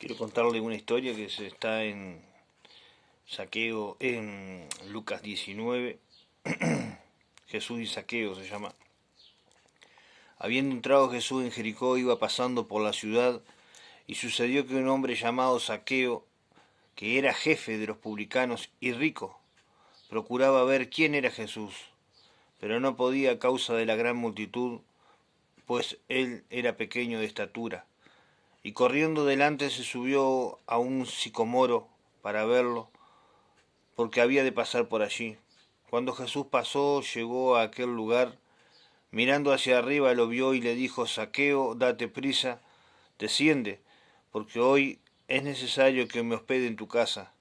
Quiero contarle una historia que está en Saqueo, en Lucas 19. Jesús y Saqueo se llama. Habiendo entrado Jesús en Jericó, iba pasando por la ciudad, y sucedió que un hombre llamado Saqueo, que era jefe de los publicanos y rico, procuraba ver quién era Jesús, pero no podía a causa de la gran multitud, pues él era pequeño de estatura. Y corriendo delante se subió a un sicomoro para verlo, porque había de pasar por allí. Cuando Jesús pasó, llegó a aquel lugar, mirando hacia arriba lo vio y le dijo: Saqueo, date prisa, desciende, porque hoy es necesario que me hospede en tu casa.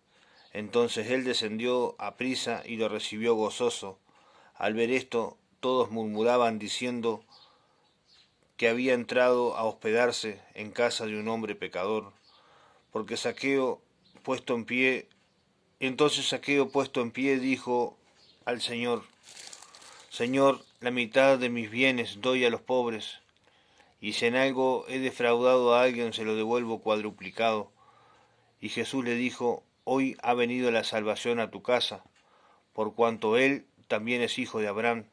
Entonces él descendió a prisa y lo recibió gozoso. Al ver esto, todos murmuraban diciendo que había entrado a hospedarse en casa de un hombre pecador, porque Saqueo, puesto en pie, entonces Saqueo, puesto en pie, dijo al Señor: Señor, la mitad de mis bienes doy a los pobres, y si en algo he defraudado a alguien se lo devuelvo cuadruplicado. Y Jesús le dijo: Hoy ha venido la salvación a tu casa, por cuanto él también es hijo de Abraham,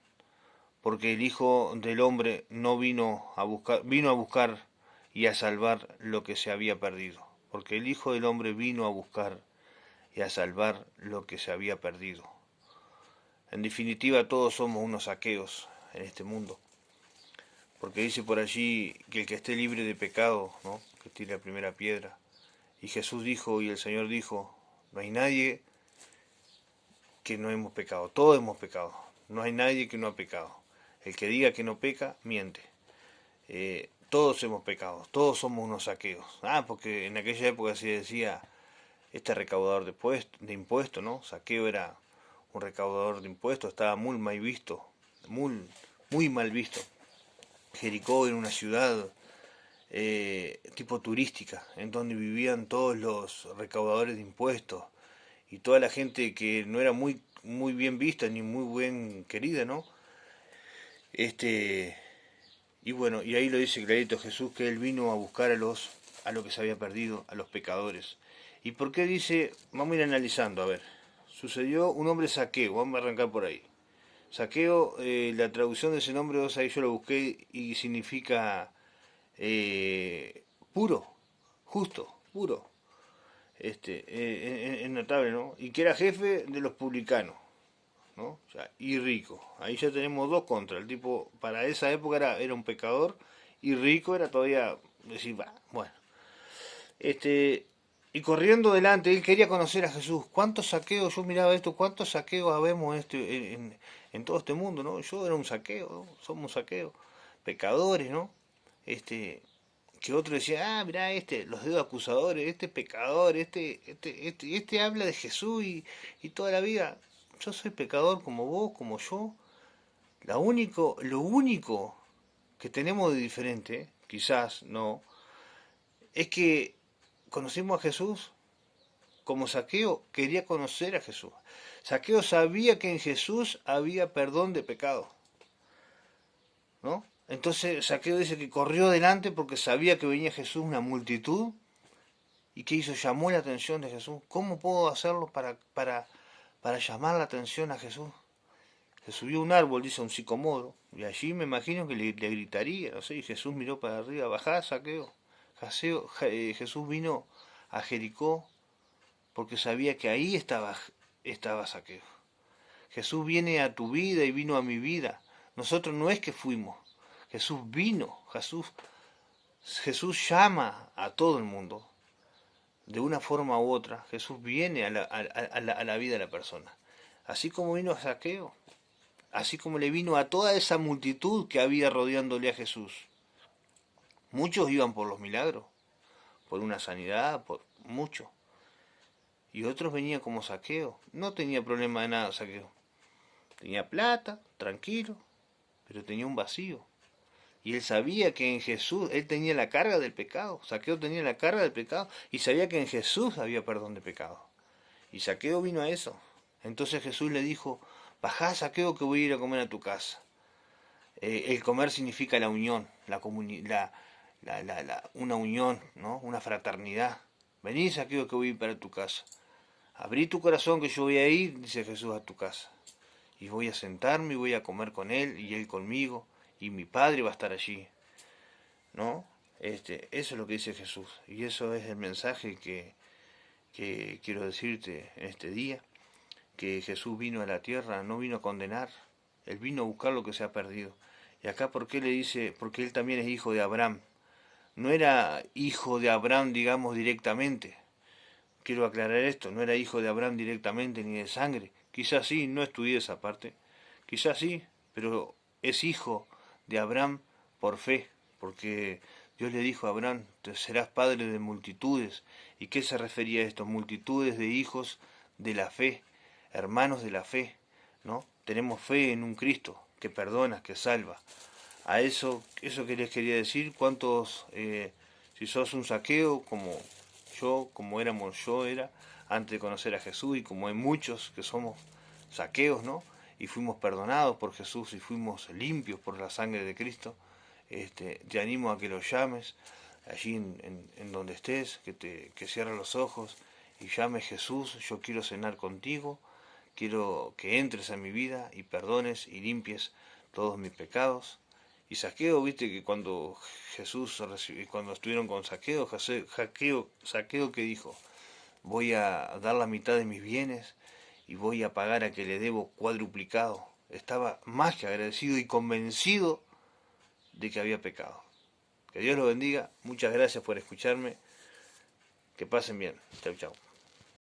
porque el Hijo del Hombre no vino a buscar y a salvar lo que se había perdido, porque el Hijo del Hombre vino a buscar y a salvar lo que se había perdido. En definitiva, todos somos unos saqueos en este mundo, porque dice por allí que el que esté libre de pecado, ¿no?, que tire la primera piedra. Y Jesús dijo, y el Señor dijo: no hay nadie que no hemos pecado, todos hemos pecado, no hay nadie que no ha pecado. El que diga que no peca, miente. Todos hemos pecado, todos somos unos saqueos. Porque en aquella época se decía, este recaudador de impuestos, ¿no? Saqueo era un recaudador de impuestos, estaba muy mal visto, muy, muy mal visto. Jericó era una ciudad tipo turística, en donde vivían todos los recaudadores de impuestos y toda la gente que no era muy, muy bien vista ni muy bien querida, ¿no? Y bueno, y ahí lo dice clarito Jesús, que él vino a buscar a lo que se había perdido, a los pecadores. ¿Y por qué dice? Vamos a ir analizando, a ver. Sucedió un hombre Saqueo, vamos a arrancar por ahí. Saqueo, la traducción de ese nombre, vos ahí yo lo busqué y significa puro, justo, puro. Es notable, ¿no? Y que era jefe de los publicanos, ¿no? O sea, y rico. Ahí ya tenemos dos contras. El tipo, para esa época era un pecador, y rico era todavía decir, va, bueno. Y corriendo delante, él quería conocer a Jesús. ¿Cuántos saqueos? Yo miraba esto, ¿cuántos saqueos habemos en todo este mundo, ¿no? Yo era un saqueo, ¿no? Somos un saqueo. Pecadores, ¿no? Que otro decía, mirá los dedos acusadores, este pecador, este habla de Jesús y toda la vida. Yo soy pecador como vos, como yo. Lo único que tenemos de diferente, quizás no, es que conocimos a Jesús. Como Saqueo quería conocer a Jesús. Saqueo sabía que en Jesús había perdón de pecado, ¿no? Entonces Saqueo dice que corrió delante porque sabía que venía Jesús, una multitud. ¿Y qué hizo? Llamó la atención de Jesús. ¿Cómo puedo hacerlo para llamar la atención a Jesús? Se subió a un árbol, dice, a un sicomoro, y allí me imagino que le gritaría, no sé, y Jesús miró para arriba: bajá, Saqueo. Jesús vino a Jericó porque sabía que ahí estaba Saqueo. Jesús viene a tu vida y vino a mi vida. Nosotros no es que fuimos, Jesús vino. Jesús llama a todo el mundo. De una forma u otra, Jesús viene a la vida de la persona. Así como vino a Saqueo, así como le vino a toda esa multitud que había rodeándole a Jesús. Muchos iban por los milagros, por una sanidad, por mucho. Y otros venían como Saqueo. No tenía problema de nada Saqueo. Tenía plata, tranquilo, pero tenía un vacío. Y él sabía que en Jesús, él tenía la carga del pecado. Saqueo tenía la carga del pecado y sabía que en Jesús había perdón de pecado. Y Saqueo vino a eso. Entonces Jesús le dijo: bajá, Saqueo, que voy a ir a comer a tu casa. El comer significa la unión, una unión, ¿no? Una fraternidad. Vení, Zaqueo, que voy a ir para tu casa. Abrí tu corazón que yo voy a ir, dice Jesús, a tu casa. Y voy a sentarme y voy a comer con él y él conmigo. Y mi Padre va a estar allí. ¿No? Eso es lo que dice Jesús. Y eso es el mensaje que quiero decirte en este día. Que Jesús vino a la tierra, no vino a condenar. Él vino a buscar lo que se ha perdido. Y acá, ¿por qué le dice? Porque él también es hijo de Abraham. No era hijo de Abraham, digamos, directamente. Quiero aclarar esto, no era hijo de Abraham directamente ni de sangre. Quizás sí, no estudié esa parte. Quizás sí, pero es hijo de Abraham por fe, porque Dios le dijo a Abraham, te serás padre de multitudes. ¿Y qué se refería a esto? Multitudes de hijos de la fe, hermanos de la fe, ¿no? Tenemos fe en un Cristo que perdona, que salva. A eso que les quería decir, cuántos, si sos un Zaqueo, como yo, como éramos yo era, antes de conocer a Jesús, y como hay muchos que somos Zaqueos, ¿no? Y fuimos perdonados por Jesús y fuimos limpios por la sangre de Cristo, te animo a que lo llames allí en donde estés, que cierres los ojos y llames Jesús, yo quiero cenar contigo, quiero que entres a mi vida y perdones y limpies todos mis pecados. Y Zaqueo, viste que cuando cuando estuvieron con Zaqueo, Zaqueo que dijo, voy a dar la mitad de mis bienes y voy a pagar a que le debo cuadruplicado. Estaba más que agradecido y convencido de que había pecado. Que Dios lo bendiga, muchas gracias por escucharme, que pasen bien, chau chau.